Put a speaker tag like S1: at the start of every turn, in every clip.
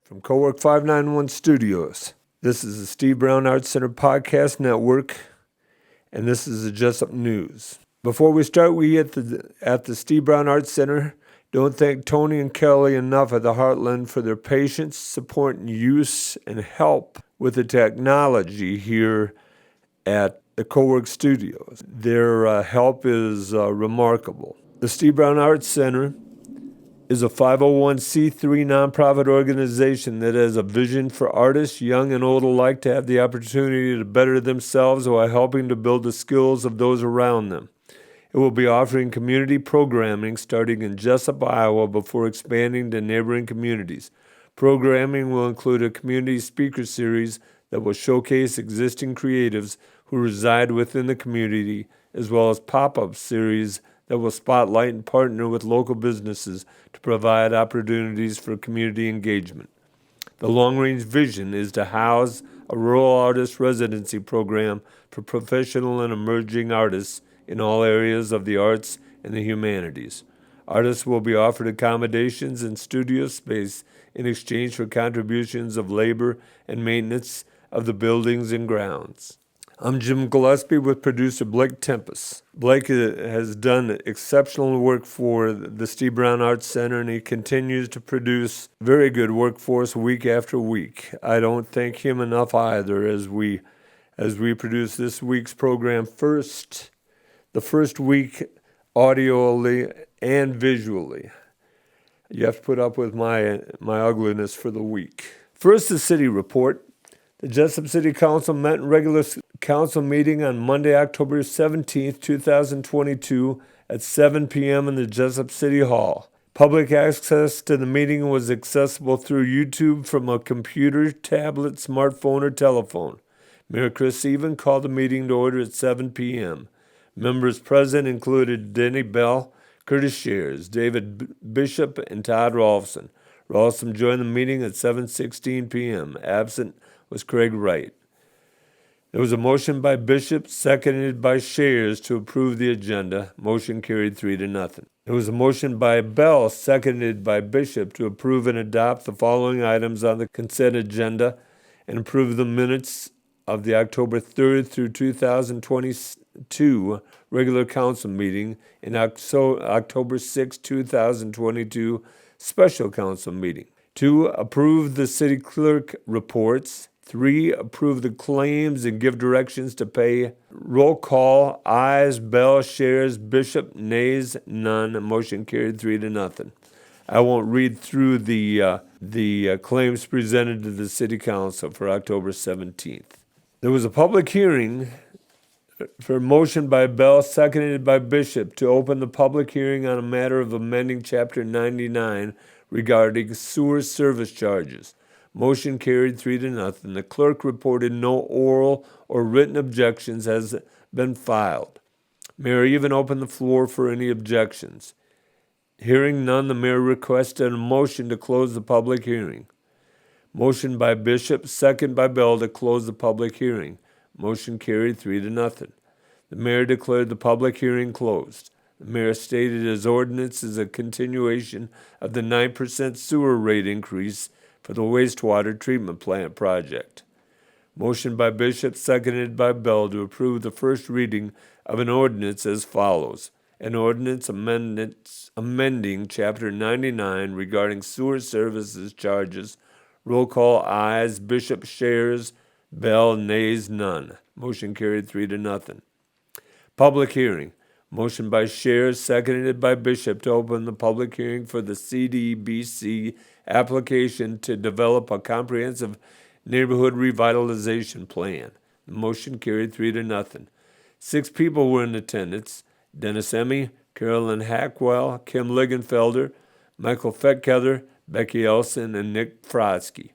S1: from Cowork 591 Studios. This is the Steve Brown Arts Center Podcast Network, and this is the Jesup News. Before we start, we at the Steve Brown Arts Center don't thank Tony and Kelly enough at the Heartland for their patience, support, and use and help with the technology here at the Cowork Studios. Their help is remarkable. The Steve Brown Arts Center is a 501c3 nonprofit organization that has a vision for artists, young and old alike, to have the opportunity to better themselves while helping to build the skills of those around them. It will be offering community programming starting in Jesup, Iowa, before expanding to neighboring communities. Programming will include a community speaker series that will showcase existing creatives who reside within the community, as well as pop-up series that will spotlight and partner with local businesses to provide opportunities for community engagement. The long-range vision is to house a rural artist residency program for professional and emerging artists in all areas of the arts and the humanities. Artists will be offered accommodations and studio space in exchange for contributions of labor and maintenance of the buildings and grounds. I'm Jim Gillespie with producer Blake Tempest. Blake has done exceptional work for the Steve Brown Arts Center, and he continues to produce very good work for us week after week. I don't thank him enough either as we produce this week's program the first week audioly and visually. You have to put up with my ugliness for the week. First, the city report. The Jesup City Council met in regular council meeting on Monday, October 17th, 2022 at 7 p.m. in the Jesup City Hall. Public access to the meeting was accessible through YouTube from a computer, tablet, smartphone, or telephone. Mayor Chris Even called the meeting to order at 7 p.m. Members present included Denny Bell, Curtis Shears, David Bishop, and Todd Rolfson. Rolfson joined the meeting at 7:16 p.m. Absent was Craig Wright. There was a motion by Bishop, seconded by Shears, to approve the agenda. Motion carried 3-0. There was a motion by Bell, seconded by Bishop, to approve and adopt the following items on the consent agenda and approve the minutes of the October 3rd through 2022 regular council meeting and October 6, 2022 special council meeting. 2, approve the city clerk reports. 3, approve the claims and give directions to pay. Roll call, ayes, Bell, Shares, Bishop, nays, none. Motion carried 3-0. I won't read through the claims presented to the city council for October 17th. There was a public hearing for a motion by Bell, seconded by Bishop, to open the public hearing on a matter of amending Chapter 99 regarding sewer service charges. Motion carried 3-0. The clerk reported no oral or written objections has been filed. Mayor Even opened the floor for any objections. Hearing none, the mayor requested a motion to close the public hearing. Motion by Bishop, second by Bell, to close the public hearing. Motion carried 3-0. The mayor declared the public hearing closed. The mayor stated his ordinance is a continuation of the 9% sewer rate increase for the wastewater treatment plant project. Motion by Bishop, seconded by Bell, to approve the first reading of an ordinance as follows. An ordinance amending Chapter 99 regarding sewer services charges. Roll call, ayes, Bishop, Shares, Bell, nays, none. Motion carried 3-0. Public hearing. Motion by Shares, seconded by Bishop, to open the public hearing for the CDBC application to develop a comprehensive neighborhood revitalization plan. The motion carried 3-0. 6 people were in attendance: Dennis Emmy, Carolyn Hackwell, Kim Ligenfelder, Michael Fettkether, Becky Elson, and Nick Frotsky.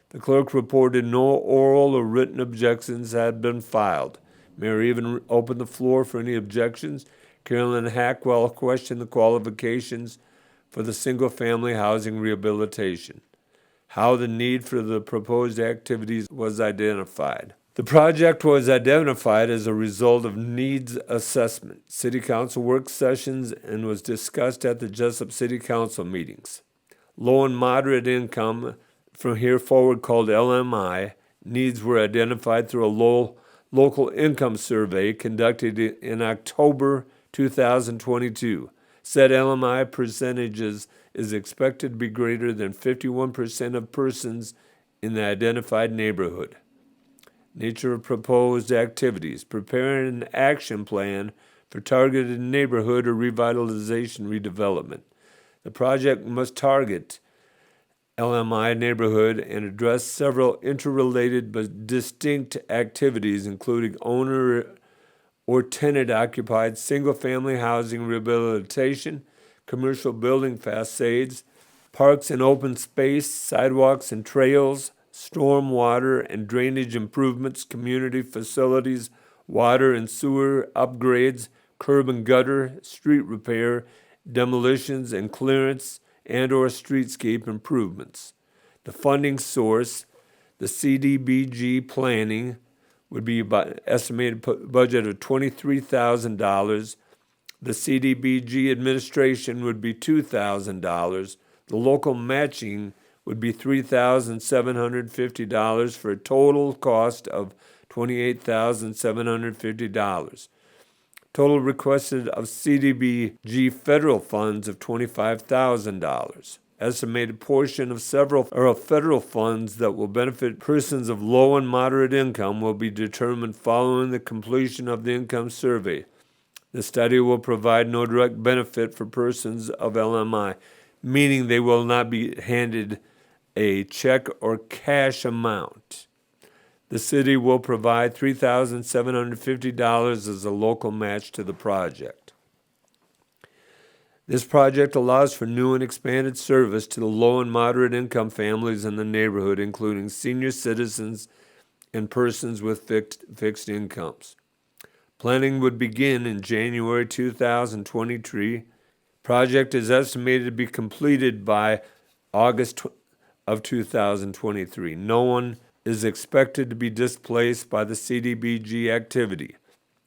S1: The clerk reported no oral or written objections had been filed. Mayor Even opened the floor for any objections. Carolyn Hackwell questioned the qualifications for the single-family housing rehabilitation. How the need for the proposed activities was identified. The project was identified as a result of needs assessment, city council work sessions, and was discussed at the Jesup City Council meetings. Low and moderate income from here forward called LMI. Needs were identified through a local income survey conducted in October 2022. Said LMI percentages is expected to be greater than 51% of persons in the identified neighborhood. Nature of proposed activities. Preparing an action plan for targeted neighborhood or revitalization redevelopment. The project must target LMI neighborhood and address several interrelated but distinct activities, including owner or tenant-occupied single-family housing rehabilitation, commercial building facades, parks and open space, sidewalks and trails, storm water and drainage improvements, community facilities, water and sewer upgrades, curb and gutter, street repair, demolitions and clearance, and or streetscape improvements. The funding source, the CDBG planning, would be about estimated budget of $23,000. The CDBG administration would be $2,000. The local matching would be $3,750 for a total cost of $28,750. Total requested of CDBG federal funds of $25,000. Estimated portion of federal funds that will benefit persons of low and moderate income will be determined following the completion of the income survey. The study will provide no direct benefit for persons of LMI, meaning they will not be handed a check or cash amount. The city will provide $3,750 as a local match to the project. This project allows for new and expanded service to the low and moderate income families in the neighborhood, including senior citizens and persons with fixed incomes. Planning would begin in January 2023. Project is estimated to be completed by August of 2023. No one is expected to be displaced by the CDBG activity.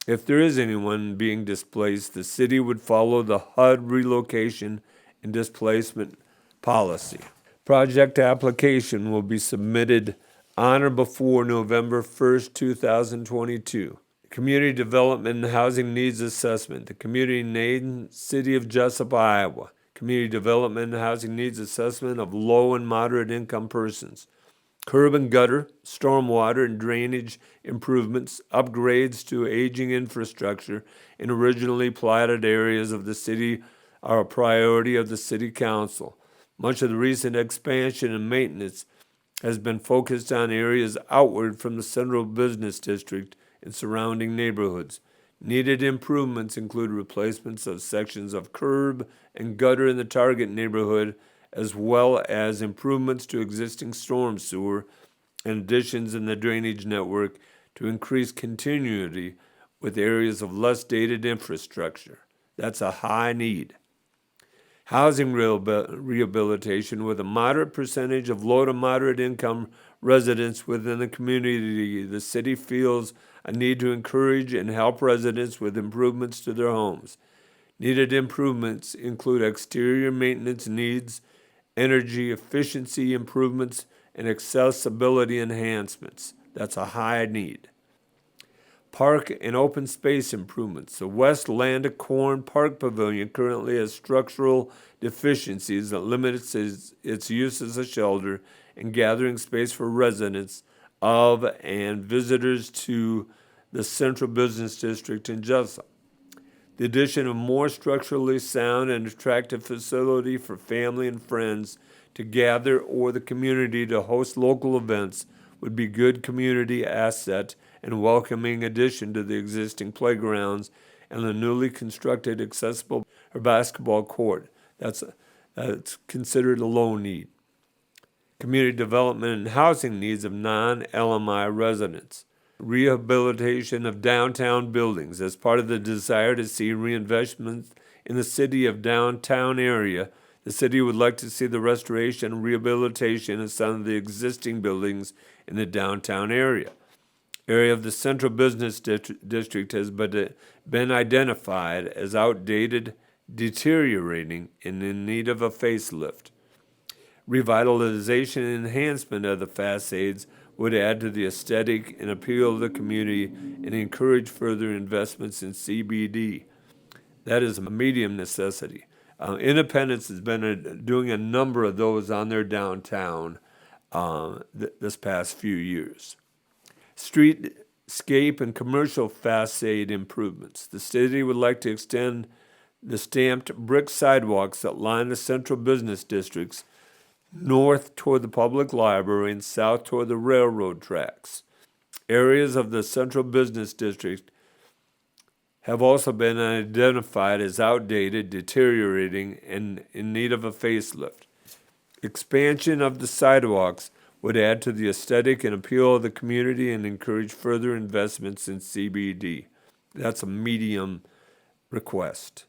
S1: If there is anyone being displaced, the city would follow the HUD relocation and displacement policy. Project application will be submitted on or before November 1st, 2022. Community Development and Housing Needs Assessment. The community name, City of Jesup, Iowa. Community Development and Housing Needs Assessment of low and moderate income persons. Curb and gutter, stormwater and drainage improvements, upgrades to aging infrastructure in originally platted areas of the city are a priority of the City Council. Much of the recent expansion and maintenance has been focused on areas outward from the central business district and surrounding neighborhoods. Needed improvements include replacements of sections of curb and gutter in the target neighborhood, as well as improvements to existing storm sewer and additions in the drainage network to increase continuity with areas of less dated infrastructure. That's a high need. Housing rehabilitation with a moderate percentage of low to moderate income residents within the community. The city feels a need to encourage and help residents with improvements to their homes. Needed improvements include exterior maintenance needs, energy efficiency improvements, and accessibility enhancements. That's a high need. Park and open space improvements. The West Landa Corn Park Pavilion currently has structural deficiencies that limits its use as a shelter and gathering space for residents of and visitors to the Central Business District in Jesup. The addition of more structurally sound and attractive facility for family and friends to gather or the community to host local events would be good community asset and welcoming addition to the existing playgrounds and the newly constructed accessible basketball court. That's considered a low need. Community development and housing needs of non-LMI residents. Rehabilitation of downtown buildings. As part of the desire to see reinvestment in the city of downtown area, the city would like to see the restoration and rehabilitation of some of the existing buildings in the downtown area. Area of the Central Business District has been identified as outdated, deteriorating, and in need of a facelift. Revitalization and enhancement of the facades would add to the aesthetic and appeal of the community and encourage further investments in CBD. That is a medium necessity. Independence has been doing a number of those on their downtown this past few years. Streetscape and commercial facade improvements. The city would like to extend the stamped brick sidewalks that line the central business districts north toward the public library and south toward the railroad tracks. Areas of the central business district have also been identified as outdated, deteriorating, and in need of a facelift. Expansion of the sidewalks would add to the aesthetic and appeal of the community and encourage further investments in CBD. That's a medium request.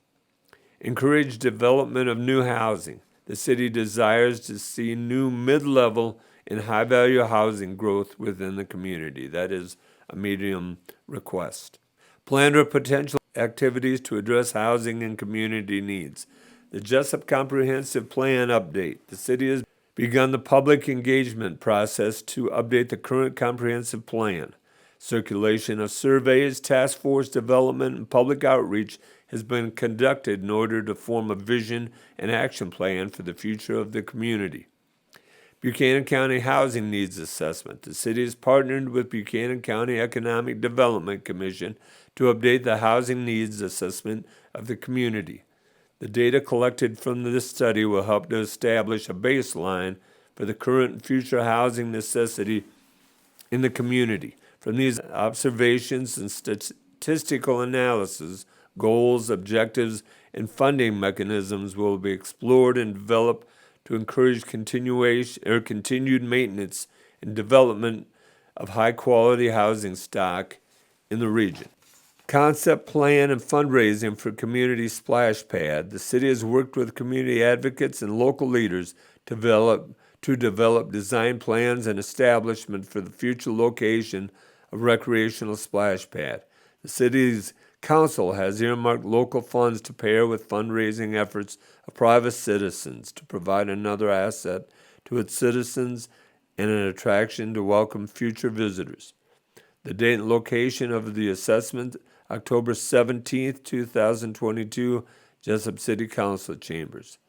S1: Encourage development of new housing. The city desires to see new mid-level and high-value housing growth within the community. That is a medium request. Plan or potential activities to address housing and community needs. The Jesup Comprehensive Plan update. The city has begun the public engagement process to update the current comprehensive plan. Circulation of surveys, task force development, and public outreach has been conducted in order to form a vision and action plan for the future of the community. Buchanan County Housing Needs Assessment. The city has partnered with Buchanan County Economic Development Commission to update the housing needs assessment of the community. The data collected from this study will help to establish a baseline for the current and future housing necessity in the community. From these observations and statistical analysis, goals, objectives, and funding mechanisms will be explored and developed to encourage continued maintenance and development of high-quality housing stock in the region. Concept plan and fundraising for Community Splash Pad. The city has worked with community advocates and local leaders to develop design plans and establishment for the future location of recreational splash pad. The city's council has earmarked local funds to pair with fundraising efforts of private citizens to provide another asset to its citizens and an attraction to welcome future visitors. The date and location of the assessment, October 17th, 2022, Jesup City Council Chambers.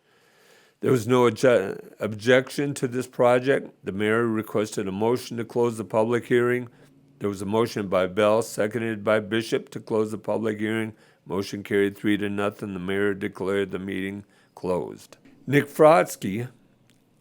S1: There was no objection to this project. The mayor requested a motion to close the public hearing. There was a motion by Bell, seconded by Bishop, to close the public hearing. Motion carried 3-0. The mayor declared the meeting closed. Nick Frotsky,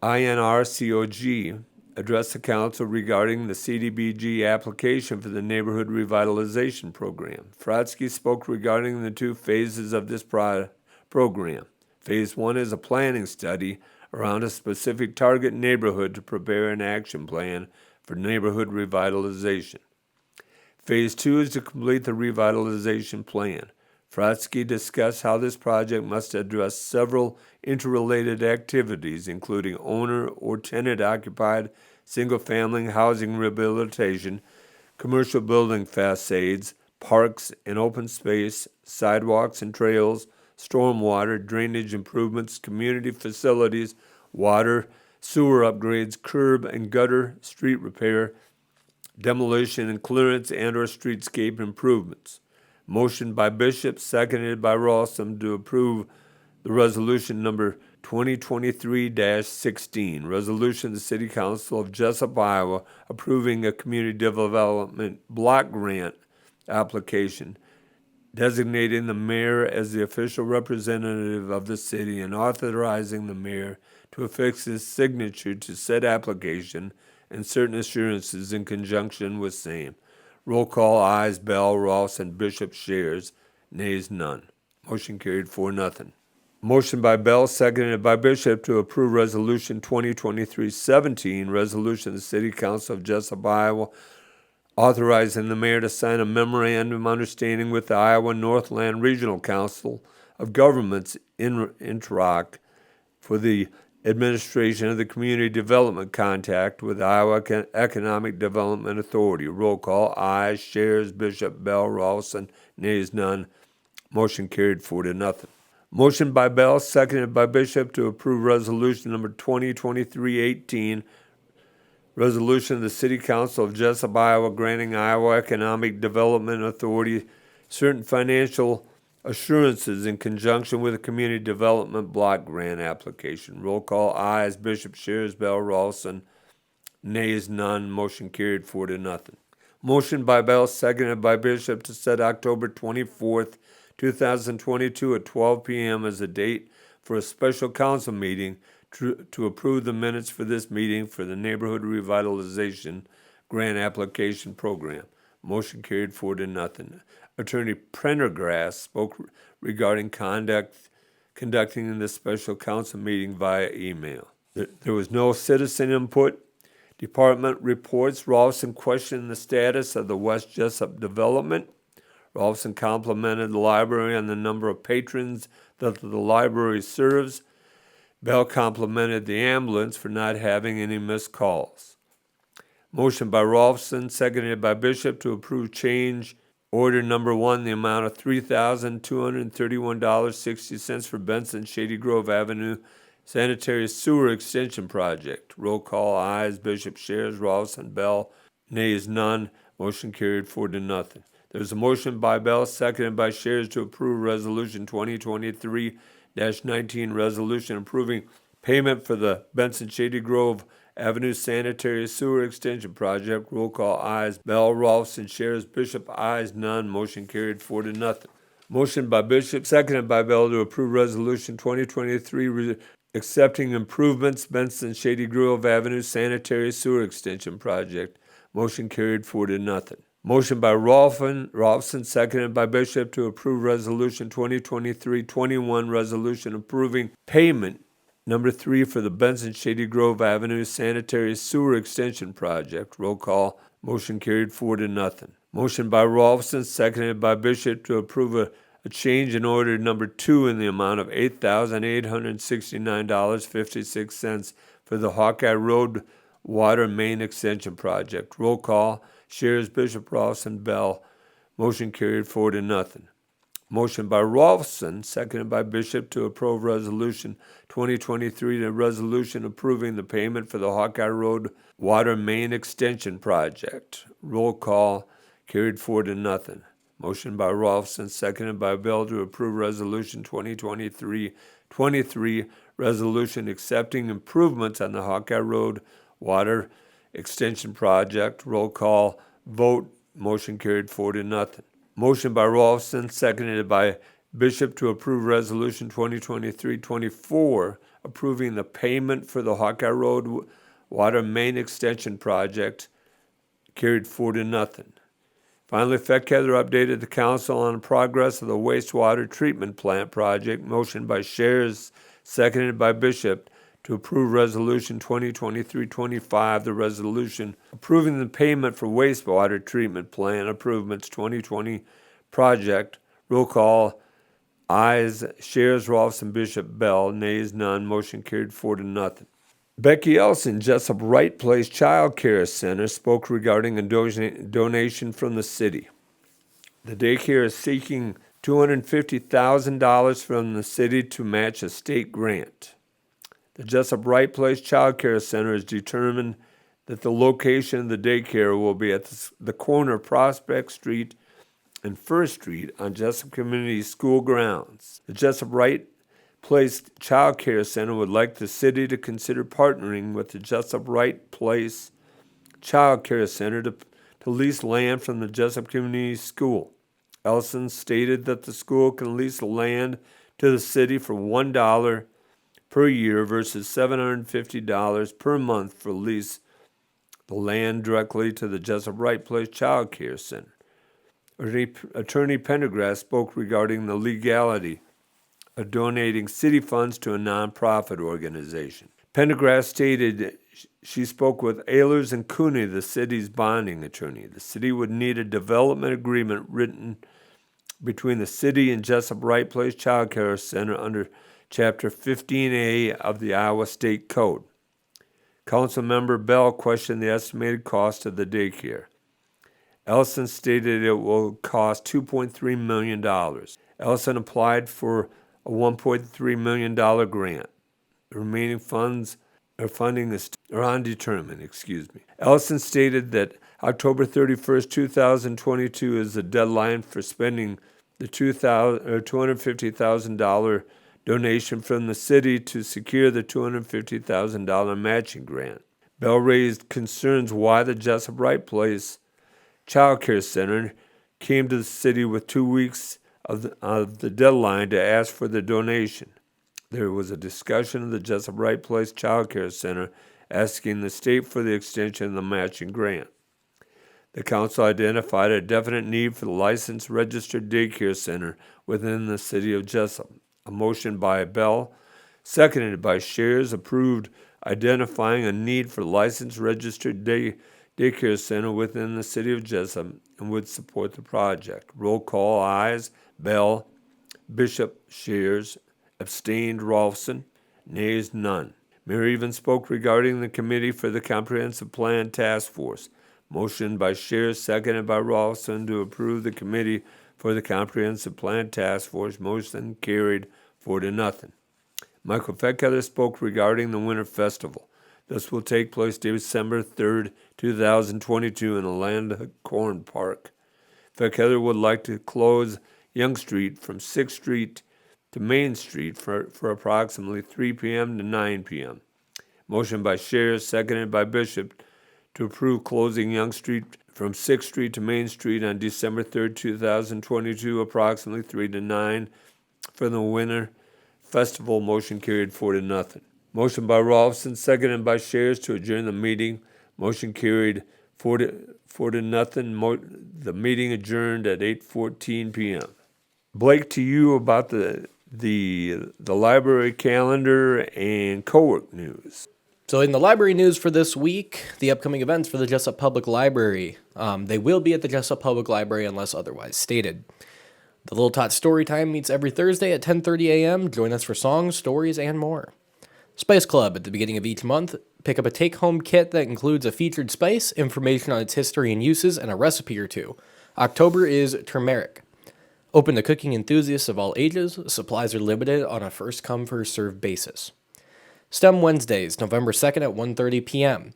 S1: INRCOG, addressed the council regarding the CDBG application for the Neighborhood Revitalization Program. Frotsky spoke regarding the two phases of this program. Phase 1 is a planning study around a specific target neighborhood to prepare an action plan for neighborhood revitalization. Phase 2 is to complete the revitalization plan. Frotsky discussed how this project must address several interrelated activities, including owner or tenant-occupied single-family housing rehabilitation, commercial building facades, parks and open space, sidewalks and trails, stormwater, drainage improvements, community facilities, water, sewer upgrades, curb and gutter, street repair, demolition and clearance and or streetscape improvements. Motion by Bishop, seconded by Rawson, to approve the resolution number 2023-16, resolution of the City Council of Jesup, Iowa, approving a community development block grant application, designating the mayor as the official representative of the city and authorizing the mayor to affix his signature to said application and certain assurances in conjunction with same. Roll call, ayes, Bell, Ross, and Bishop shares, nays, none. Motion carried 4-0. Motion by Bell, seconded by Bishop, to approve Resolution 2023-17, resolution of the City Council of Jesup, Iowa, authorizing the mayor to sign a memorandum of understanding with the Iowa Northland Regional Council of Governments, INTROC, for the administration of the Community Development Contract with Iowa Economic Development Authority. Roll call, ayes, shares, Bishop, Bell, Rawson, nays, none. Motion carried 4-0. Motion by Bell, seconded by Bishop to approve resolution number 2023-18, resolution of the City Council of Jesup, Iowa, granting Iowa Economic Development Authority certain financial assurances in conjunction with a community development block grant application. Roll call, ayes. Bishop, Shares, Bell, Rawson. Nays, none. Motion carried 4-0. Motion by Bell, seconded by Bishop, to set October 24th, 2022 at 12 p.m. as a date for a special council meeting to approve the minutes for this meeting for the Neighborhood Revitalization Grant Application Program. Motion carried 4-0. Attorney Prendergrass spoke regarding conducting the special council meeting via email. There was no citizen input. Department reports. Rawson questioned the status of the West Jesup development. Rawson complimented the library on the number of patrons that the library serves. Bell complimented the ambulance for not having any missed calls. Motion by Rawson, seconded by Bishop, to approve change order number 1, the amount of $3,231.60 for Benson Shady Grove Avenue Sanitary Sewer Extension Project. Roll call, ayes. Bishop, Shares, Rawson, Bell. Nays, none. Motion carried 4-0. There's a motion by Bell, seconded by Shares, to approve Resolution 2023-19, resolution approving payment for the Benson Shady Grove Avenue Sanitary Sewer Extension Project. Roll call, ayes. Bell, Rawson, Shares, Bishop, ayes, none. Motion carried 4-0. Motion by Bishop, seconded by Bell, to approve Resolution 2023 accepting improvements Benson Shady Grove Avenue Sanitary Sewer Extension Project. Motion carried 4-0. Motion by Rawson, seconded by Bishop, to approve Resolution 2023-21, resolution approving payment number 3 for the Benson Shady Grove Avenue Sanitary Sewer Extension Project. Roll call. Motion carried 4-0. Motion by Rawson, seconded by Bishop, to approve a change in order number 2 in the amount of $8,869.56 for the Hawkeye Road Water Main Extension Project. Roll call. Shares, Bishop, Rawson, Bell. Motion carried 4-0. Motion by Rawson, seconded by Bishop, to approve Resolution 2023, the resolution approving the payment for the Hawkeye Road Water Main Extension Project. Roll call. Carried 4-0. Motion by Rawson, seconded by Bell, to approve Resolution 2023-23, resolution accepting improvements on the Hawkeye Road Water Extension Project. Roll call. Vote. Motion carried 4-0. Motion by Rawson, seconded by Bishop, to approve Resolution 2023-24, approving the payment for the Hawkeye Road Water Main Extension Project. Carried 4-0. Finally, FECHEather updated the council on the progress of the wastewater treatment plant project. Motion by Shares, seconded by Bishop, to approve Resolution 2023-25, the resolution approving the payment for wastewater treatment plant improvements 2020 project. Roll call. Ayes. Shares, Rawson, Bishop, Bell. Nays, none. Motion carried 4-0. Becky Elson, Jesup Right Place Child Care Center, spoke regarding a donation from the city. The daycare is seeking $250,000 from the city to match a state grant. The Jesup Right Place Child Care Center has determined that the location of the daycare will be at the corner of Prospect Street and First Street on Jesup Community School grounds. The Jesup Right Place Child Care Center would like the city to consider partnering with the Jesup Right Place Child Care Center to lease land from the Jesup Community School. Ellison stated that the school can lease the land to the city for $1 per year versus $750 per month for lease the land directly to the Jesup Right Place Child Care Center. Attorney Pendergrass spoke regarding the legality of donating city funds to a nonprofit organization. Pendergrass stated she spoke with Ehlers and Cooney, the city's bonding attorney. The city would need a development agreement written between the city and Jesup Right Place Child Care Center under Chapter 15A of the Iowa State Code. Councilmember Bell questioned the estimated cost of the daycare. Ellison stated it will cost $2.3 million. Ellison applied for a $1.3 million grant. The remaining funds or funding are undetermined. Ellison stated that October 31st, 2022 is the deadline for spending the $250,000 donation from the city to secure the $250,000 matching grant. Bell raised concerns why the Jesup Right Place Child Care Center came to the city with 2 weeks of the deadline to ask for the donation. There was a discussion of the Jesup Right Place Child Care Center asking the state for the extension of the matching grant. The council identified a definite need for the licensed registered daycare center within the city of Jesup. A motion by Bell, seconded by Shares, approved identifying a need for licensed registered daycare center within the city of Jesup and would support the project. Roll call: ayes, Bell, Bishop, Shares, abstained, Rolfson, nays, none. Mayor Even spoke regarding the Committee for the Comprehensive Plan Task Force. Motion by Shares, seconded by Rolfson, to approve the Committee for the Comprehensive Plan Task Force. Motion carried 4-0. Michael Feckheather spoke regarding the Winter Festival. This will take place December 3rd, 2022 in the Land Corn Park. Feckheather would like to close Young Street from 6th Street to Main Street for approximately 3 p.m. to 9 p.m. Motion by Shares, seconded by Bishop, to approve closing Young Street from 6th Street to Main Street on December 3rd, 2022, approximately 3 to 9 for the Winter Festival. Motion carried 4-0. Motion by Rolfson, seconded by Shares, to adjourn the meeting. Motion carried 4-0. The meeting adjourned at 8:14 p.m. Blake, to you about the library calendar and co-work news.
S2: So in the library news for this week, the upcoming events for the Jesup Public Library. They will be at the Jesup Public Library unless otherwise stated. The Little Tot Storytime meets every Thursday at 10:30 a.m. Join us for songs, stories, and more. Spice Club at the beginning of each month. Pick up a take-home kit that includes a featured spice, information on its history and uses, and a recipe or two. October is turmeric. Open to cooking enthusiasts of all ages. Supplies are limited on a first-come, first-served basis. STEM Wednesdays, November 2nd at 1:30 p.m.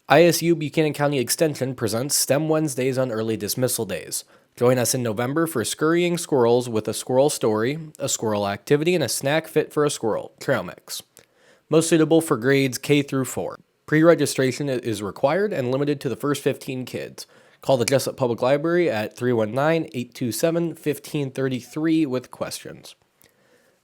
S2: ISU Buchanan County Extension presents STEM Wednesdays on early dismissal days. Join us in November for Scurrying Squirrels with a squirrel story, a squirrel activity, and a snack fit for a squirrel, trail mix. Most suitable for grades K through 4. Pre-registration is required and limited to the first 15 kids. Call the Jesup Public Library at 319-827-1533 with questions.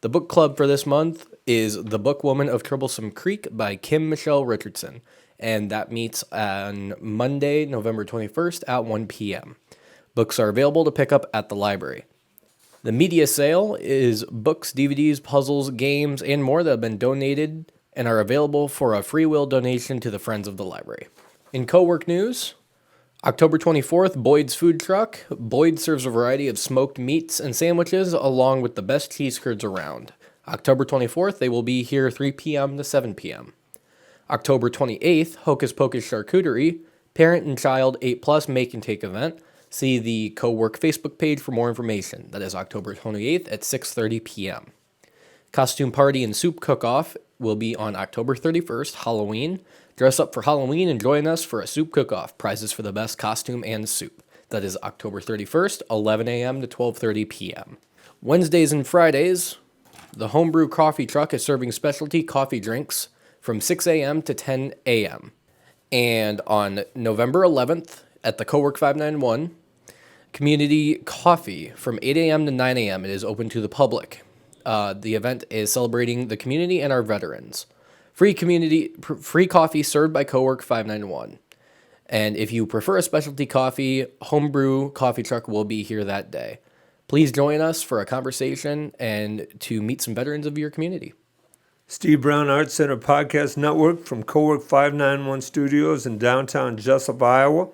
S2: The book club for this month is The Bookwoman of Troublesome Creek by Kim Michelle Richardson, and that meets on Monday, November 21st at 1 p.m. Books are available to pick up at the library. The media sale is books, DVDs, puzzles, games, and more that have been donated and are available for a free will donation to the Friends of the Library. In co-work news, October 24th, Boyd's Food Truck. Boyd serves a variety of smoked meats and sandwiches along with the best cheese curds around. October 24th, they will be here 3 p.m. to 7 p.m. October 28th, Hocus Pocus Charcuterie, Parent and Child 8+ Make and Take event. See the co-work Facebook page for more information. That is October 28th at 6:30 p.m. Costume Party and Soup Cook-Off will be on October 31st, Halloween. Dress up for Halloween and join us for a soup cook-off. Prizes for the best costume and soup. That is October 31st, 11 a.m. to 12:30 p.m. Wednesdays and Fridays, the Homebrew Coffee Truck is serving specialty coffee drinks from 6 a.m. to 10 a.m. And on November 11th at the Cowork 591, Community Coffee from 8 a.m. to 9 a.m. It is open to the public. The event is celebrating the community and our veterans. Free coffee served by Cowork 591. And if you prefer a specialty coffee, Homebrew Coffee Truck will be here that day. Please join us for a conversation and to meet some veterans of your community.
S1: Steve Brown Arts Center Podcast Network from Cowork 591 Studios in downtown Jesup, Iowa.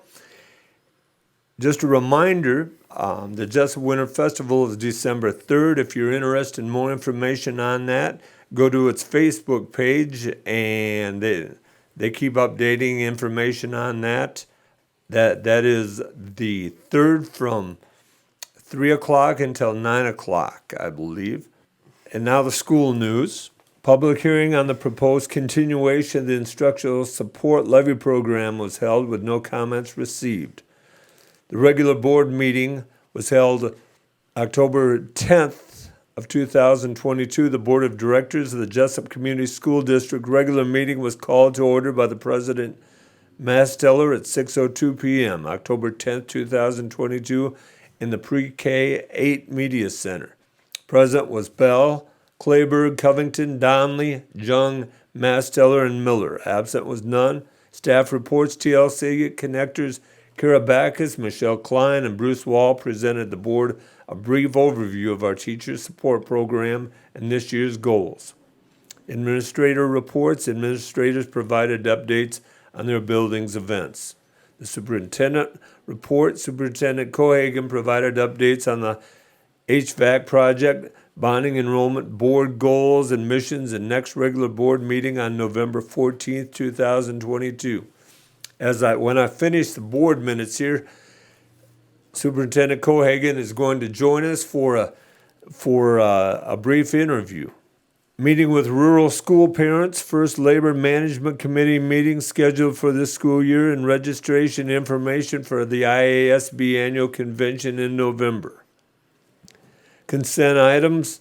S1: Just a reminder, the Jesup Winter Festival is December 3rd. If you're interested in more information on that, go to its Facebook page, and they keep updating information on that. That is the 3rd from 3 o'clock until 9 o'clock, I believe. And now the school news. Public hearing on the proposed continuation of the instructional support levy program was held with no comments received. The regular board meeting was held October 10th of 2022. The Board of Directors of the Jesup Community School District regular meeting was called to order by the President Masteller at 6:02 p.m. October 10th, 2022 in the Pre-K 8 Media Center. Present was Bell, Clayburgh, Covington, Donnelly, Jung, Masteller, and Miller. Absent was none. Staff reports, TLC connectors Kara Backus, Michelle Klein, and Bruce Wall presented the board a brief overview of our teacher support program and this year's goals. Administrator reports, administrators provided updates on their building's events. The superintendent report, Superintendent Kohagen provided updates on the HVAC project, bonding enrollment board goals and missions, and next regular board meeting on November 14th, 2022. When I finish the board minutes here, Superintendent Kohagen is going to join us for a brief interview. Meeting with rural school parents, first labor management committee meeting scheduled for this school year, and registration information for the IASB annual convention in November. Consent items,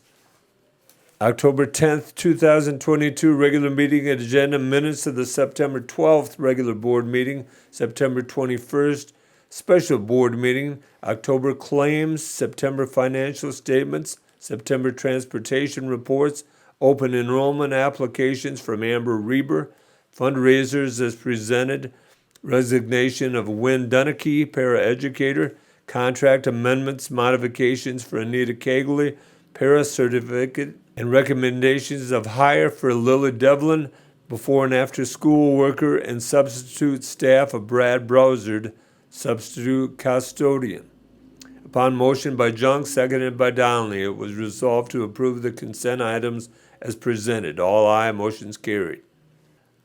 S1: October 10th, 2022 regular meeting agenda, minutes of the September 12th regular board meeting, September 21st special board meeting, October claims, September financial statements, September transportation reports, open enrollment applications from Amber Reber, fundraisers as presented, resignation of Wynn Dunnicky, paraeducator, contract amendments, modifications for Anita Cagley, para certificate, and recommendations of hire for Lily Devlin, before and after school worker, and substitute staff of Brad Browsard, substitute custodian. Upon motion by Jung, seconded by Donnelly, it was resolved to approve the consent items as presented. All aye, motion's carried.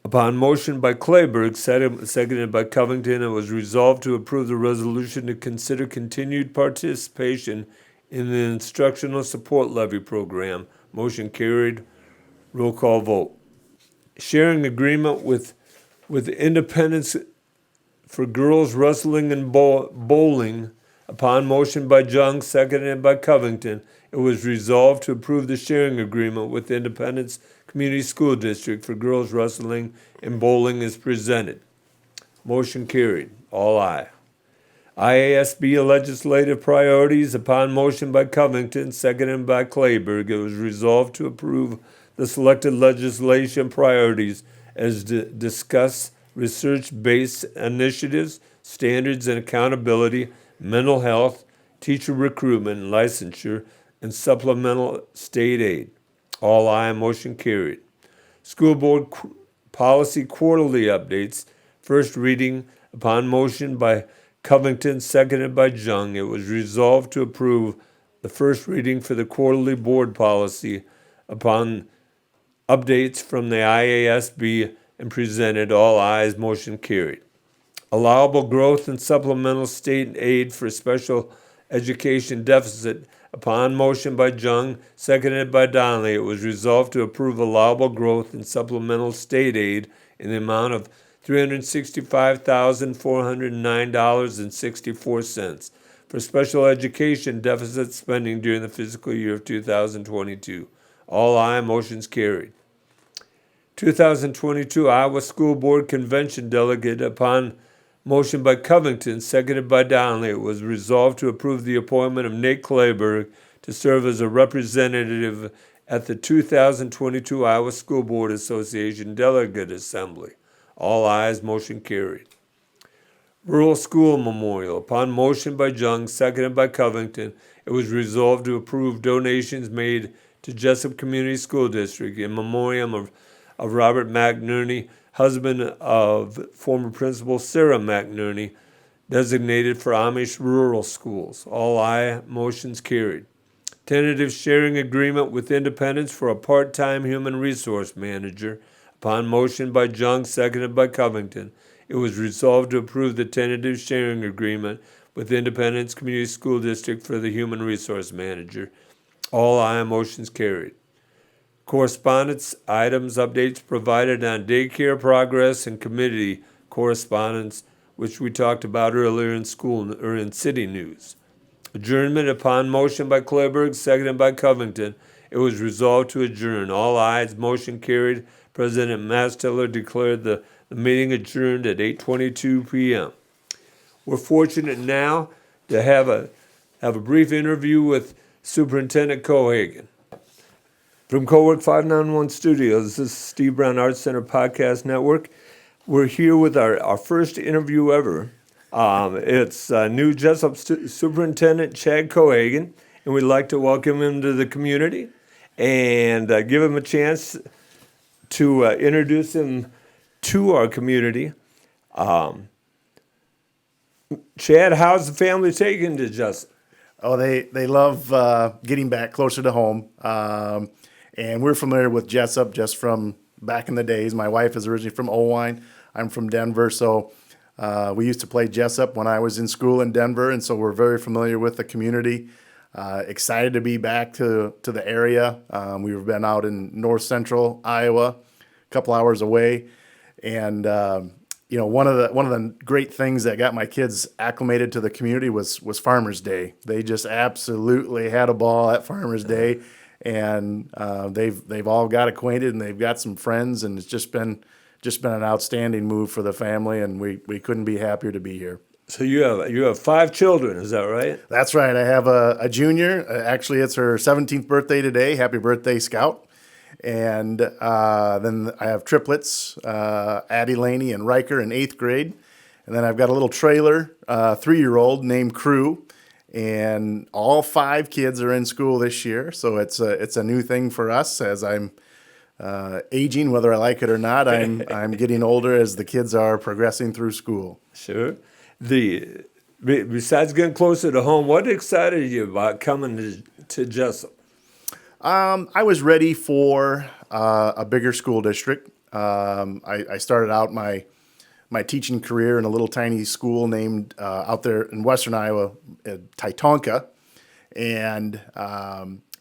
S1: Upon motion by Clayburgh, seconded by Covington, it was resolved to approve the resolution to consider continued participation in the instructional support levy program. Motion carried. Roll call vote. Sharing agreement with Independence for girls wrestling and bowling. Upon motion by Jung, seconded by Covington, it was resolved to approve the sharing agreement with Independence Community School District for girls wrestling and bowling as presented. Motion carried. All aye. IASB legislative priorities. Upon motion by Covington, seconded by Clayburgh, it was resolved to approve the selected legislation priorities as discussed: research-based initiatives, standards and accountability, mental health, teacher recruitment and licensure, and supplemental state aid. All aye, motion carried. School board policy quarterly updates. First reading. Upon motion by Covington, seconded by Jung, it was resolved to approve the first reading for the quarterly board policy upon updates from the IASB and presented. All ayes, motion carried. Allowable growth and supplemental state aid for special education deficit. Upon motion by Jung, seconded by Donnelly, it was resolved to approve allowable growth and supplemental state aid in the amount of $365,409.64 for special education deficit spending during the fiscal year of 2022. All aye, motions carried. 2022 Iowa School Board Convention delegate. Upon motion by Covington, seconded by Donnelly, it was resolved to approve the appointment of Nate Clayburgh to serve as a representative at the 2022 Iowa School Board Association Delegate Assembly. All ayes, motion carried. Rural School Memorial. Upon motion by Jung, seconded by Covington, it was resolved to approve donations made to Jesup Community School District in memoriam of Robert McNerney, husband of former principal Sarah McNerney, designated for Amish rural schools. All aye, motions carried. Tentative sharing agreement with Independence for a part-time human resource manager. Upon motion by Jung, seconded by Covington, it was resolved to approve the tentative sharing agreement with Independence Community School District for the human resource manager. All aye, motions carried. Correspondence items, updates provided on daycare progress and committee correspondence, which we talked about earlier in school or in city news. Adjournment upon motion by Clayburgh, seconded by Covington. It was resolved to adjourn. All ayes, motion carried. President Mastella declared the meeting adjourned at 8:22 p.m. We're fortunate now to have a brief interview with Superintendent Kohagen. From Co-Work 591 Studios, this is Steve Brown Arts Center Podcast Network. We're here with our first interview ever. It's new Jesup Superintendent Chad Kohagen, and we'd like to welcome him to the community and give him a chance to introduce him to our community. Chad, how's the family taking to Jesup?
S3: Oh, they love getting back closer to home. And we're familiar with Jesup just from back in the days. My wife is originally from Owine. I'm from Denver, so we used to play Jesup when I was in school in Denver, and so we're very familiar with the community. Excited to be back to the area. We've been out in north central Iowa, a couple hours away, and one of the great things that got my kids acclimated to the community was Farmers Day. They just absolutely had a ball at Farmers Day, and they've all got acquainted and they've got some friends, and it's just been an outstanding move for the family, and we couldn't be happier to be here.
S1: So you have 5 children, is that right?
S3: That's right. I have a junior. Actually, it's her 17th birthday today. Happy birthday, Scout. And then I have triplets, Addie, Laney, and Riker in 8th grade. And then I've got a little trailer, 3-year-old named Crew. And all 5 kids are in school this year. So it's a new thing for us as I'm aging, whether I like it or not. I'm getting older as the kids are progressing through school.
S1: Sure. Besides getting closer to home, what excited you about coming to Jesup?
S3: I was ready for a bigger school district. I started out my teaching career in a little tiny school named out there in western Iowa, Titonka, and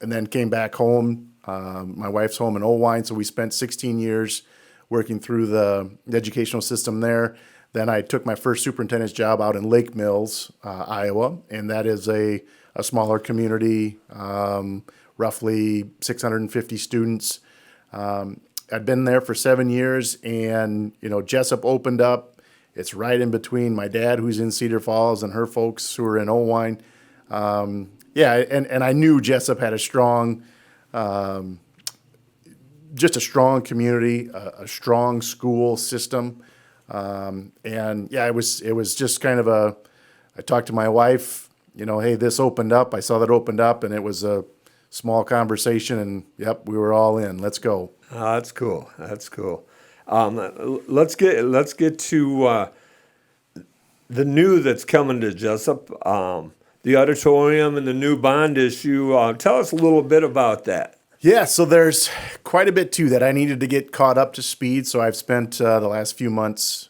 S3: then came back home. My wife's home in Owine, so we spent 16 years working through the educational system there. Then I took my first superintendent's job out in Lake Mills, Iowa, and that is a smaller community, roughly 650 students. I'd been there for 7 years, and Jesup opened up. It's right in between my dad, who's in Cedar Falls, and her folks who are in Owine. And I knew Jesup had a strong community, a strong school system. It was just kind of I talked to my wife, hey, this opened up. I saw that opened up, and it was a small conversation, and yep, we were all in. Let's go.
S1: Oh, that's cool. That's cool. Let's get to the new that's coming to Jesup, the auditorium and the new bond issue. Tell us a little bit about that.
S3: Yeah, so there's quite a bit to that. I needed to get caught up to speed, so I've spent the last few months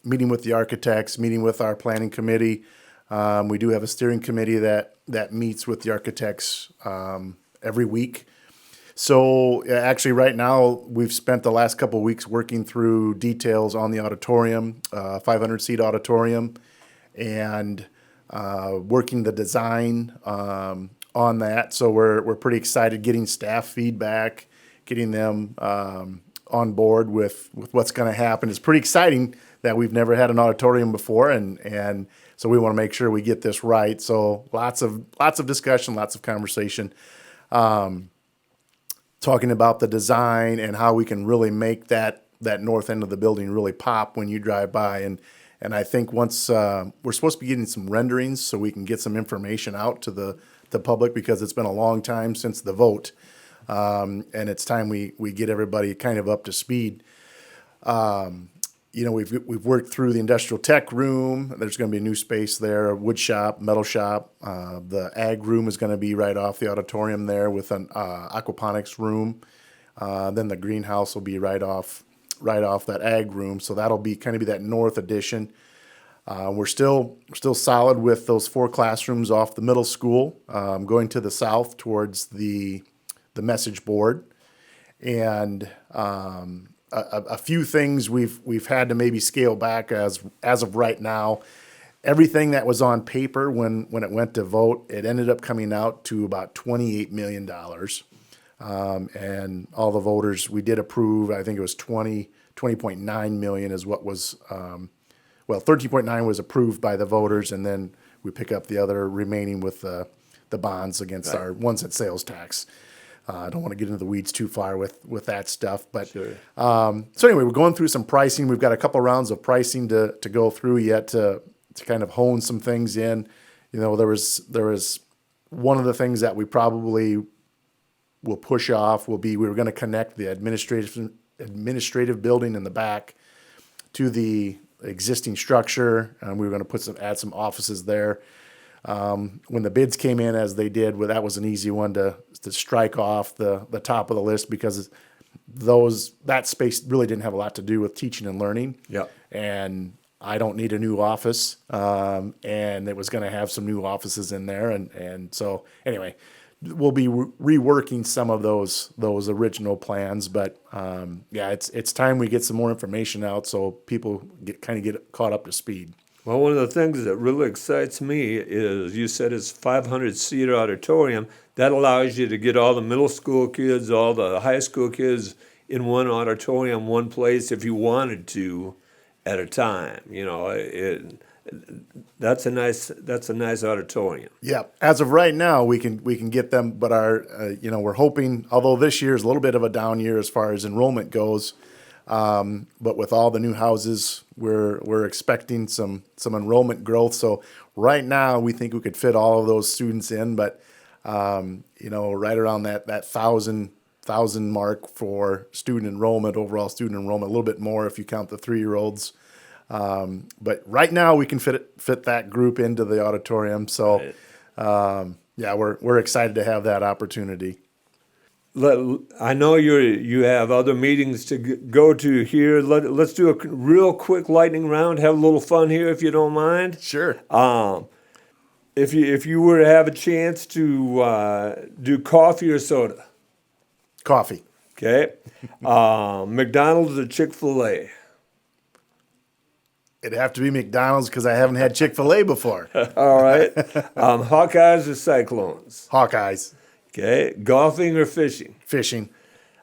S3: meeting with the architects, meeting with our planning committee. We do have a steering committee that meets with the architects every week. So actually right now we've spent the last couple of weeks working through details on the auditorium, 500-seat auditorium, and working the design on that. So we're pretty excited getting staff feedback, getting them on board with what's going to happen. It's pretty exciting that we've never had an auditorium before, and so we want to make sure we get this right. So lots of discussion, lots of conversation, talking about the design and how we can really make that north end of the building really pop when you drive by. And I think once we're supposed to be getting some renderings so we can get some information out to the public, because it's been a long time since the vote, and it's time we get everybody kind of up to speed. We've worked through the industrial tech room. There's going to be a new space there, a wood shop, metal shop. The ag room is going to be right off the auditorium there with an aquaponics room. Then the greenhouse will be right off that ag room. So that'll be kind of that north addition. We're still solid with those 4 classrooms off the middle school, going to the south towards the message board. and a few things we've had to maybe scale back as of right now. Everything that was on paper when it went to vote, it ended up coming out to about $28 million. And all the voters, we did approve, I think it was 20.9 million is what was, 13.9 was approved by the voters, and then we pick up the other remaining with the bonds against our ones at sales tax. I don't want to get into the weeds too far with that stuff, but
S1: Sure.
S3: So anyway, we're going through some pricing. We've got a couple rounds of pricing to go through yet to kind of hone some things in. You know, there was one of the things that we probably will push off will be we were going to connect the administrative building in the back to the existing structure, and we were going to add some offices there. When the bids came in as they did, well, that was an easy one to strike off the top of the list because that space really didn't have a lot to do with teaching and learning.
S1: Yeah.
S3: And I don't need a new office, and it was going to have some new offices in there, and so anyway, we'll be reworking some of those original plans, but yeah, it's time we get some more information out so people get caught up to speed.
S1: Well, one of the things that really excites me is you said it's 500-seat auditorium. That allows you to get all the middle school kids, all the high school kids in one auditorium, one place, if you wanted to, at a time. You know, that's a nice auditorium.
S3: Yeah, as of right now, we can get them, but we're hoping. Although this year is a little bit of a down year as far as enrollment goes, but with all the new houses, we're expecting some enrollment growth. So right now, we think we could fit all of those students in, but right around that 1,000 mark for student enrollment, overall student enrollment, a little bit more if you count the 3-year-olds. But right now we can fit that group into the auditorium. So, yeah, we're excited to have that opportunity.
S1: I know you have other meetings to go to here. Let's do a real quick lightning round. Have a little fun here, if you don't mind.
S3: Sure.
S1: If you were to have a chance to do coffee or soda,
S3: Coffee.
S1: okay, McDonald's or Chick-fil-A.
S3: It'd have to be McDonald's because I haven't had Chick-fil-A before.
S1: All right. Hawkeyes or Cyclones?
S3: Hawkeyes.
S1: Okay. Golfing or fishing?
S3: Fishing.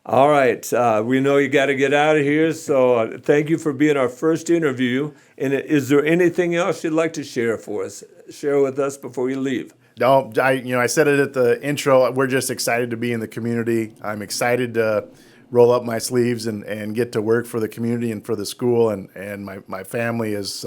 S1: All right. We know you got to get out of here, so thank you for being our first interview. And is there anything else you'd like to share with us before you leave?
S3: No, I said it at the intro. We're just excited to be in the community. I'm excited to roll up my sleeves and get to work for the community and for the school, and my family is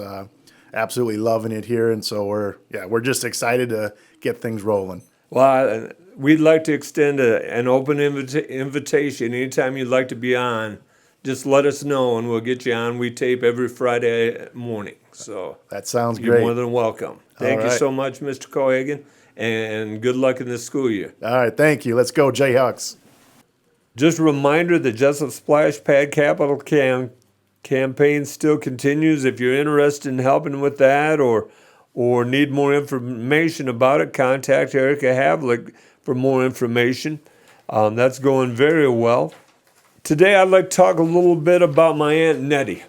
S3: absolutely loving it here, and so we're just excited to get things rolling.
S1: Well, we'd like to extend an open invitation. Anytime you'd like to be on, just let us know and we'll get you on. We tape every Friday morning, so
S3: That sounds
S1: you're
S3: great.
S1: more than welcome. Thank
S3: All
S1: you
S3: right.
S1: so much, Mr. Kohagen, and good luck in this school year.
S3: All right, thank you. Let's go, Jayhawks.
S1: Just a reminder, the Jesup Splash Pad Capital campaign still continues. If you're interested in helping with that or need more information about it, contact Erica Havlick for more information. That's going very well. Today I'd like to talk a little bit about my Aunt Nettie.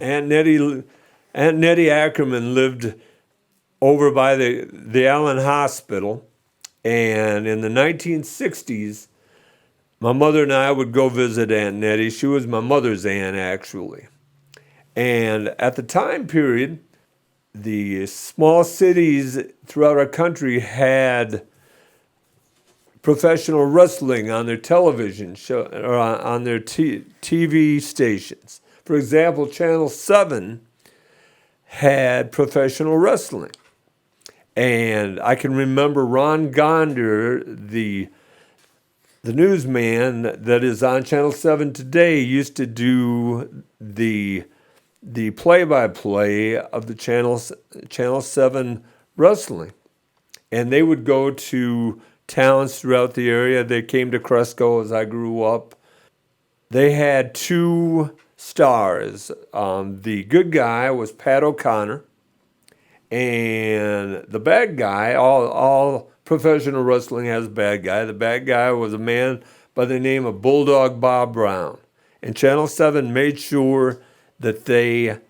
S1: Aunt Nettie Ackerman lived over by the Allen Hospital, and in the 1960s, my mother and I would go visit Aunt Nettie. She was my mother's aunt, actually. And at the time period, the small cities throughout our country had professional wrestling on their television show or on their TV stations. For example, Channel 7 had professional wrestling. And I can remember Ron Gonder, the newsman that is on Channel 7 today, used to do the play-by-play of the Channel 7 wrestling. And they would go to towns throughout the area. They came to Cresco as I grew up. They had 2 stars. The good guy was Pat O'Connor. And the bad guy, all professional wrestling has a bad guy. The bad guy was a man by the name of Bulldog Bob Brown. And Channel 7 made sure that they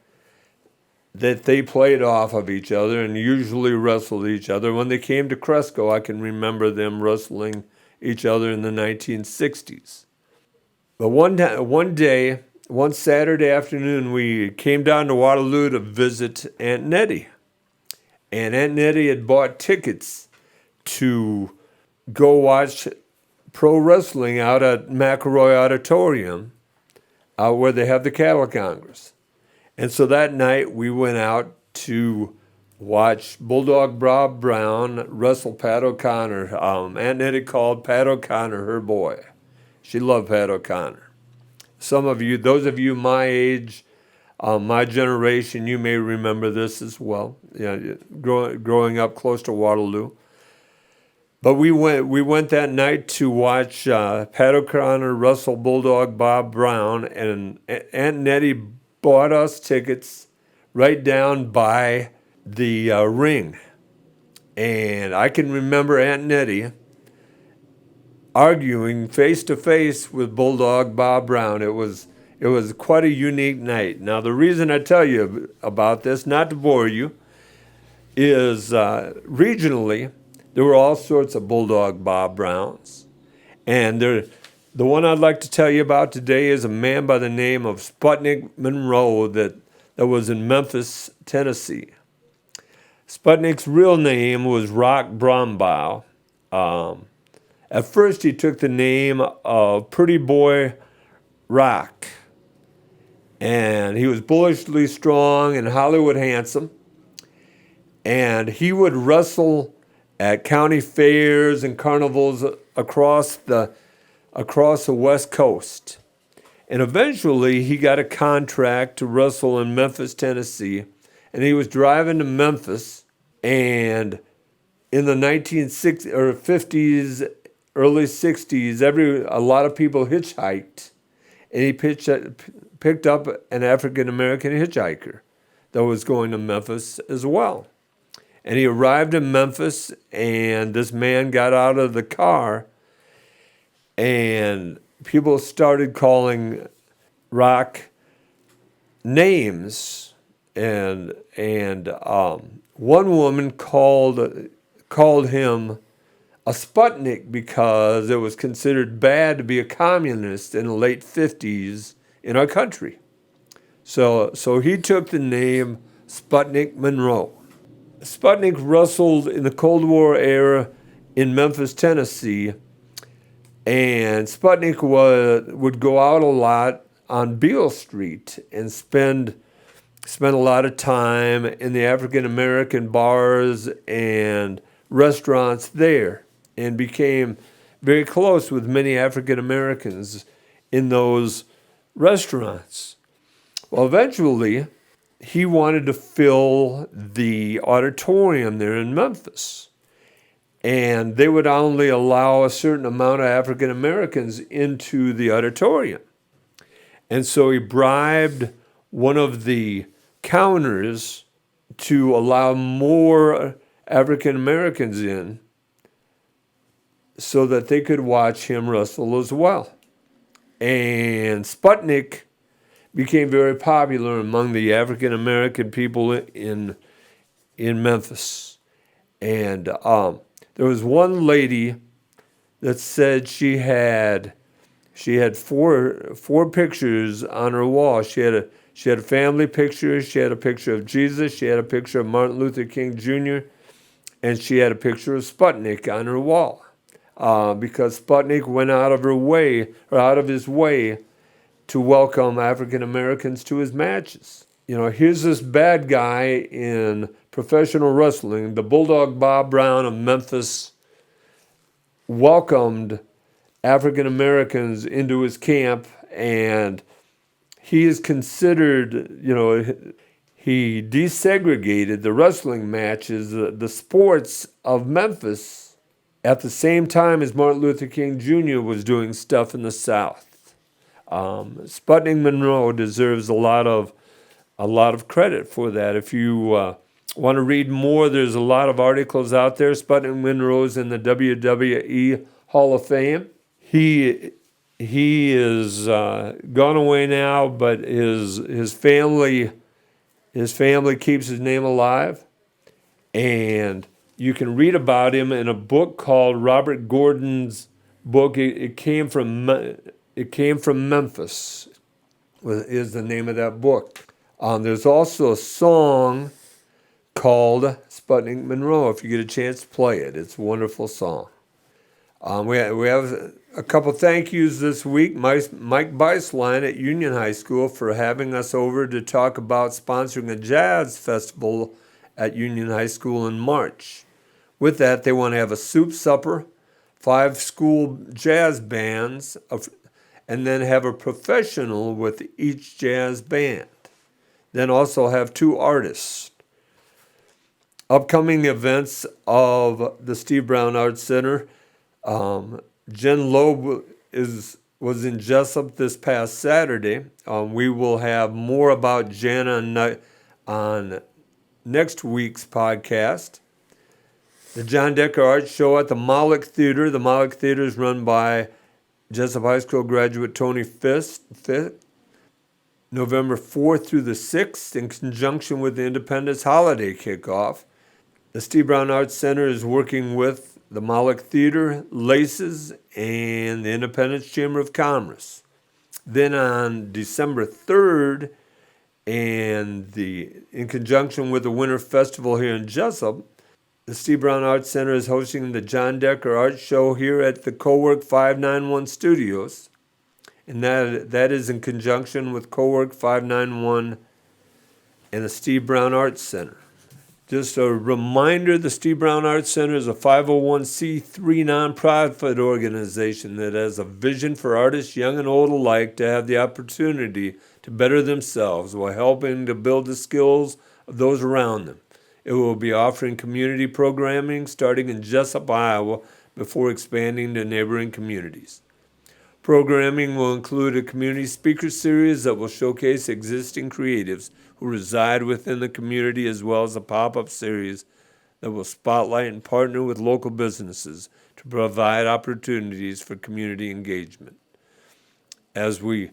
S1: played off of each other and usually wrestled each other. When they came to Cresco, I can remember them wrestling each other in the 1960s. But one Saturday afternoon, we came down to Waterloo to visit Aunt Nettie. And Aunt Nettie had bought tickets to go watch pro wrestling out at McElroy Auditorium, out where they have the Cattle Congress. And so that night we went out to watch Bulldog Bob Brown wrestle Pat O'Connor. Aunt Nettie called Pat O'Connor her boy. She loved Pat O'Connor. Some of you, those of you my age, my generation, you may remember this as well. Growing up close to Waterloo. But we went that night to watch Pat O'Connor wrestle Bulldog Bob Brown, and Aunt Nettie bought us tickets right down by the ring. And I can remember Aunt Nettie arguing face to face with Bulldog Bob Brown. It was quite a unique night. Now, the reason I tell you about this, not to bore you, is regionally, there were all sorts of Bulldog Bob Browns. And the one I'd like to tell you about today is a man by the name of Sputnik Monroe that was in Memphis, Tennessee. Sputnik's real name was Rock Brombaugh. At first, he took the name of Pretty Boy Rock. And he was bullishly strong and Hollywood handsome. And he would wrestle at county fairs and carnivals across the West Coast. And eventually he got a contract to wrestle in Memphis, Tennessee. And he was driving to Memphis, and in the 1960s or 50s, early 60s, a lot of people hitchhiked, and he picked up an African-American hitchhiker that was going to Memphis as well. And he arrived in Memphis, and this man got out of the car, and people started calling Rock names, and one woman called him a Sputnik because it was considered bad to be a communist in the late 50s in our country. So he took the name Sputnik Monroe. Sputnik wrestled in the Cold War era in Memphis, Tennessee, and Sputnik would go out a lot on Beale Street and spend a lot of time in the African-American bars and restaurants there, and became very close with many African-Americans in those restaurants. Well, eventually, he wanted to fill the auditorium there in Memphis. And they would only allow a certain amount of African Americans into the auditorium. And so he bribed one of the counters to allow more African Americans in so that they could watch him wrestle as well. And Sputnik became very popular among the African American people in Memphis. And there was one lady that said she had four pictures on her wall. She had a family picture, she had a picture of Jesus, she had a picture of Martin Luther King Jr., and she had a picture of Sputnik on her wall. Because Sputnik went out of his way to welcome African Americans to his matches. Here's this bad guy in professional wrestling, the Bulldog Bob Brown of Memphis, welcomed African Americans into his camp, and he is considered, he desegregated the wrestling matches, the sports of Memphis, at the same time as Martin Luther King Jr. was doing stuff in the South. Sputnik Monroe deserves a lot of credit for that. If you want to read more, there's a lot of articles out there. Sputnik Monroe's in the WWE Hall of Fame. He He is gone away now, but his family keeps his name alive, and you can read about him in a book called Robert Gordon's book. It came from Memphis, is the name of that book. There's also a song called Sputnik Monroe. If you get a chance to play it, it's a wonderful song. We have a couple thank yous this week. Mike Beislein at Union High School for having us over to talk about sponsoring a jazz festival at Union High School in March. With that, they want to have a soup supper, 5 school jazz bands, and then have a professional with each jazz band. Then also have 2 artists. Upcoming events of the Steve Brown Arts Center. Jen Loeb was in Jesup this past Saturday. We will have more about Jen on next week's podcast. The John Decker Art Show at the Moloch Theater. The Moloch Theater is run by Jesup High School graduate Tony Fisk. November 4th through the 6th, in conjunction with the Independence Holiday Kickoff. The Steve Brown Arts Center is working with the Moloch Theater, Laces, and the Independence Chamber of Commerce. Then on December 3rd, and in conjunction with the Winter Festival here in Jesup, the Steve Brown Arts Center is hosting the John Decker Art Show here at the Cowork 591 Studios. And that is in conjunction with Cowork 591 and the Steve Brown Arts Center. Just a reminder, the Steve Brown Arts Center is a 501c3 nonprofit organization that has a vision for artists, young and old alike, to have the opportunity to better themselves while helping to build the skills of those around them. It will be offering community programming starting in Jesup, Iowa, before expanding to neighboring communities. Programming will include a community speaker series that will showcase existing creatives who reside within the community, as well as a pop-up series that will spotlight and partner with local businesses to provide opportunities for community engagement. As we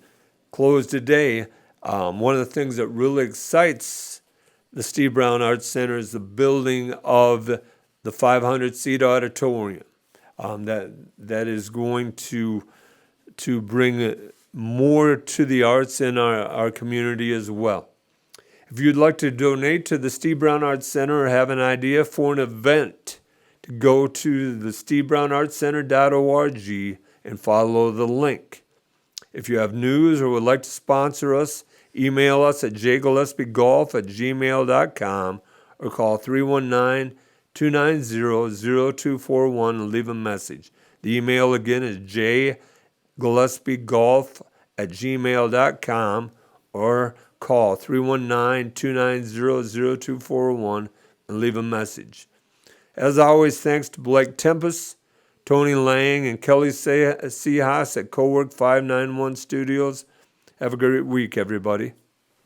S1: close today, one of the things that really excites the Steve Brown Arts Center is the building of the 500-seat auditorium. That is going to bring more to the arts in our community as well. If you'd like to donate to the Steve Brown Arts Center or have an idea for an event, to go to the stevebrownartscenter.org and follow the link. If you have news or would like to sponsor us, email us at jgillespiegolf@gmail.com or call 319-290-0241 and leave a message. The email again is jgillespiegolf@gmail.com or call 319-290-0241 and leave a message. As always, thanks to Blake Tempest, Tony Lang, and Kelly Seahas at Cowork 591 Studios. Have a great week, everybody.